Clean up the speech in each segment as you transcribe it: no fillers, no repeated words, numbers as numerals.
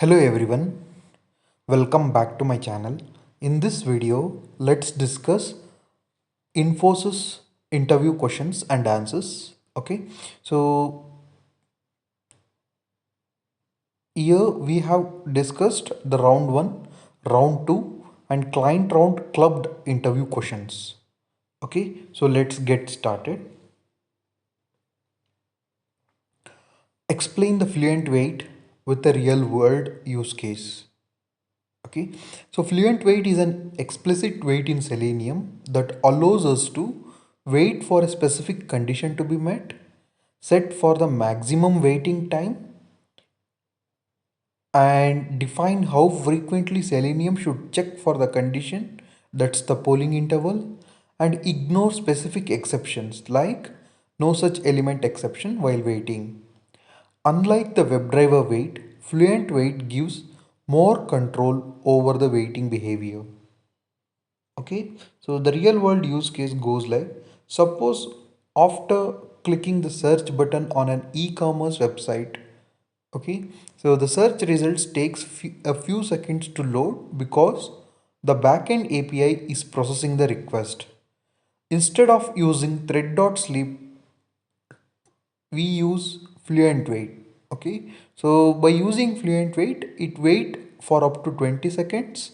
Hello everyone, welcome back to my channel. In this video, let's discuss INFOSYS interview questions and answers. Okay, so here we have discussed the round 1, round 2 and client round clubbed interview questions. Okay, so let's get started. Explain the fluent weight with a real world use case. Okay, so fluent weight is an explicit weight in Selenium that allows us to wait for a specific condition to be met, set for the maximum waiting time, and define how frequently Selenium should check for the condition, that's the polling interval, and ignore specific exceptions like no such element exception while waiting. Unlike the WebDriver wait, Fluent wait gives more control over the waiting behavior. Okay, so the real world use case goes like, suppose after clicking the search button on an e-commerce website, okay, so the search results takes a few seconds to load because the backend API is processing the request. Instead of using thread.sleep, we use fluent wait. Okay, so by using fluent wait, it wait for up to 20 seconds.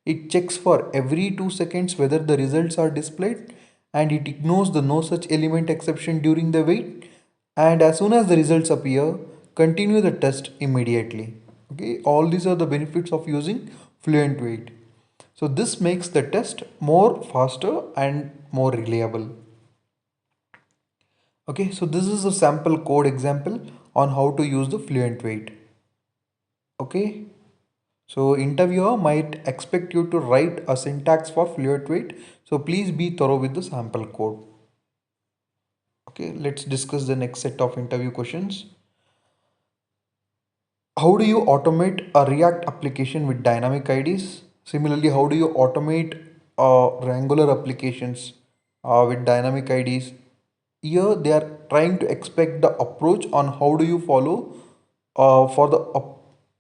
It checks for every 2 seconds whether the results are displayed, and it ignores the no such element exception during the wait, and as soon as the results appear, continue the test immediately. Okay, all these are the benefits of using fluent wait. So this makes the test more faster and more reliable. Okay, so this is a sample code example on how to use the fluent wait. Okay, so interviewer might expect you to write a syntax for fluent wait, so please be thorough with the sample code. Okay, let's discuss the next set of interview questions. How do you automate a React application with dynamic IDs? Similarly, how do you automate Angular applications with dynamic IDs? Here they are trying to expect the approach on how do you follow for the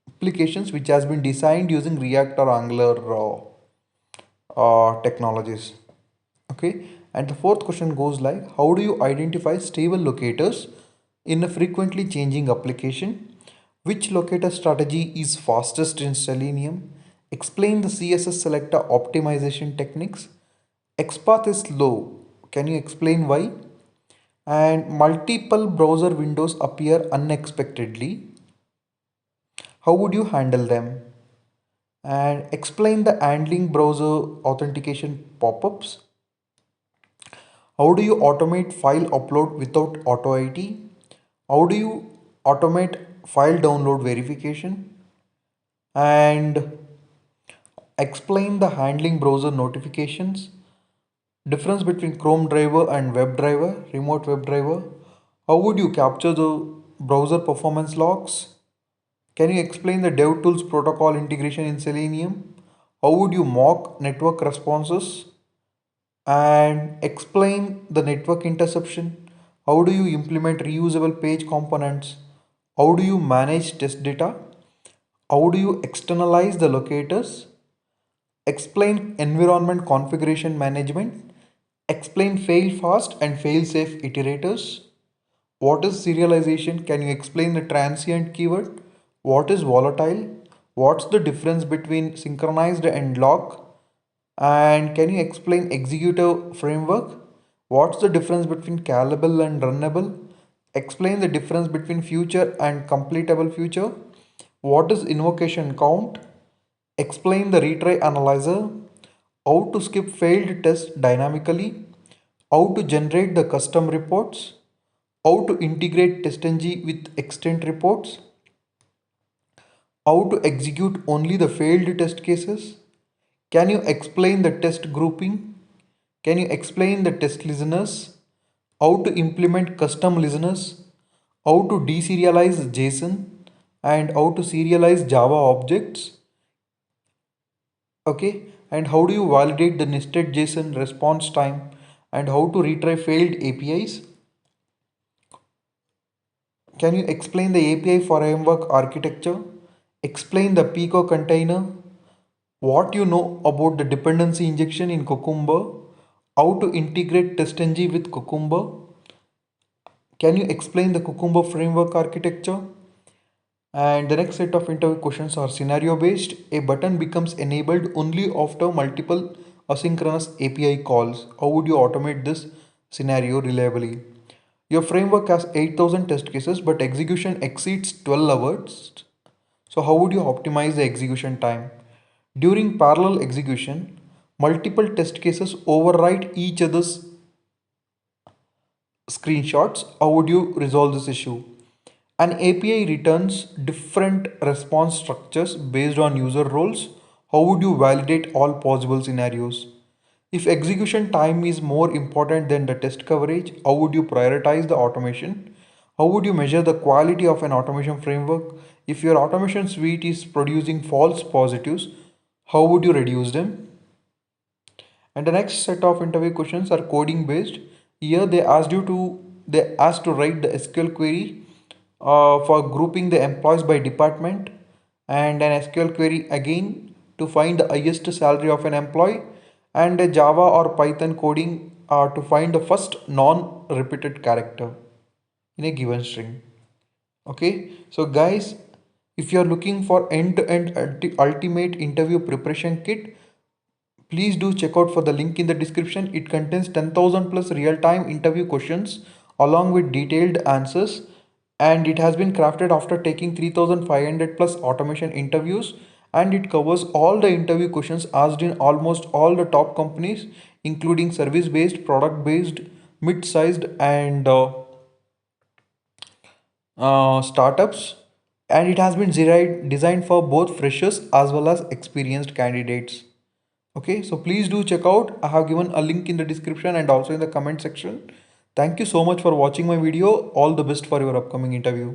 applications which has been designed using React or Angular technologies. Okay, and the fourth question goes like, how do you identify stable locators in a frequently changing application? Which locator strategy is fastest in Selenium? Explain the CSS selector optimization techniques. XPath is low. Can you explain why? And multiple browser windows appear unexpectedly. How would you handle them? And explain the handling browser authentication pop-ups. How do you automate file upload without auto IT? How do you automate file download verification? And explain the handling browser notifications. Difference between Chrome driver and WebDriver, remote WebDriver. How would you capture the browser performance logs? Can you explain the DevTools protocol integration in Selenium? How would you mock network responses? And explain the network interception. How do you implement reusable page components? How do you manage test data? How do you externalize the locators? Explain environment configuration management. Explain fail fast and fail safe iterators. What is serialization? Can you explain the transient keyword? What is volatile? What's the difference between synchronized and lock? And can you explain executor framework? What's the difference between callable and runnable? Explain the difference between future and completable future. What is invocation count? Explain the retry analyzer. How to skip failed tests dynamically. How to generate the custom reports. How to integrate TestNG with extent reports. How to execute only the failed test cases. Can you explain the test grouping? Can you explain the test listeners? How to implement custom listeners? How to deserialize JSON? And how to serialize Java objects? Okay, and how do you validate the nested JSON response time? And how to retry failed APIs? Can you explain the API framework architecture? explain the Pico container, what you know about the dependency injection in Cucumber, how to integrate TestNG with Cucumber, can you explain the Cucumber framework architecture? And the next set of interview questions are scenario based. A button becomes enabled only after multiple asynchronous API calls. How would you automate this scenario reliably? Your framework has 8,000 test cases, but execution exceeds 12 hours. So, how would you optimize the execution time? During parallel execution, multiple test cases overwrite each other's screenshots. How would you resolve this issue? An API returns different response structures based on user roles. How would you validate all possible scenarios? If execution time is more important than the test coverage, how would you prioritize the automation? How would you measure the quality of an automation framework? If your automation suite is producing false positives, how would you reduce them? And the next set of interview questions are coding based. Here they asked to write the SQL query for grouping the employees by department, and an SQL query again to find the highest salary of an employee, and a Java or Python coding to find the first non-repeated character in a given string. Okay, so guys, if you are looking for end-to-end ultimate interview preparation kit, please do check out for the link in the description. It contains 10,000 plus real-time interview questions along with detailed answers, and it has been crafted after taking 3,500 plus automation interviews, and it covers all the interview questions asked in almost all the top companies, including service-based, product-based, mid-sized, and startups, and it has been designed for both freshers as well as experienced candidates. Okay, so please do check out. I have given a link in the description and also in the comment section. Thank you so much for watching my video. All the best for your upcoming interview.